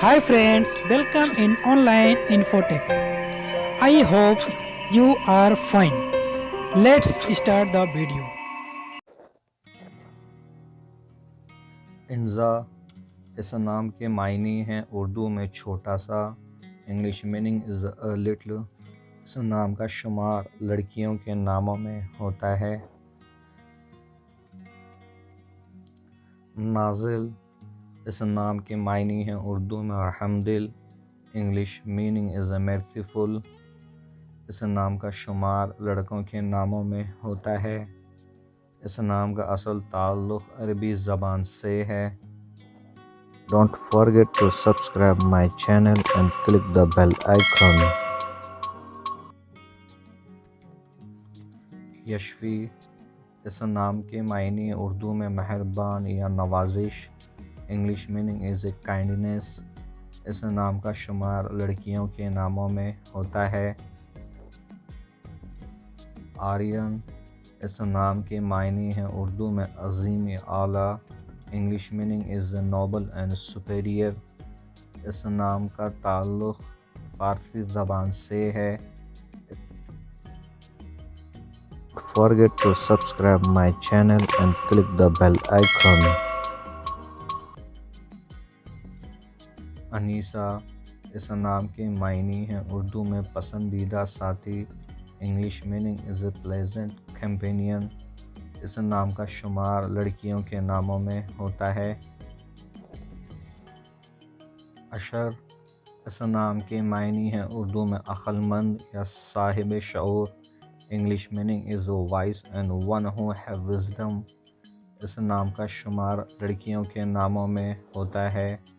Hi friends, welcome in online infotech. I hope you are fine. Let's start the video. इंजा इस नाम के मायने हैं उर्दू में छोटा सा, English meaning is a little. इस नाम का शुमार लड़कियों के नामों में होता है। नाजिल इस नाम के मायने हैं उर्दू में रहमदिल, English meaning is a merciful. इस नाम का शुमार लड़कों के नामों में होता है। इस नाम का असल ताल्लुक़ अरबी ज़बान से है। Don't forget to subscribe my channel and click the bell icon. यशफी इस नाम के मायने उर्दू में मेहरबान या नवाजिश, English meaning is a kindness. इस नाम का शुमार लड़कियों के नामों में होता है। आर्यन इस नाम के मायने हैं उर्दू में अजीम आला, English meaning is noble and superior. इस नाम का ताल्लुक़ फ़ारसी ज़बान से है। Forget to subscribe my channel and click the bell icon. Anisa इस नाम के मायने हैं उर्दू में पसंदीदा साथी, English meaning is A pleasant companion. इस नाम का शुमार लड़कियों के नामों में होता है। अशर इस नाम के मायने हैं उर्दू में अक्लमंद या साहिब शऊर, English meaning is wise and one who have wisdom. इस नाम का शुमार लड़कियों के नामों में होता है।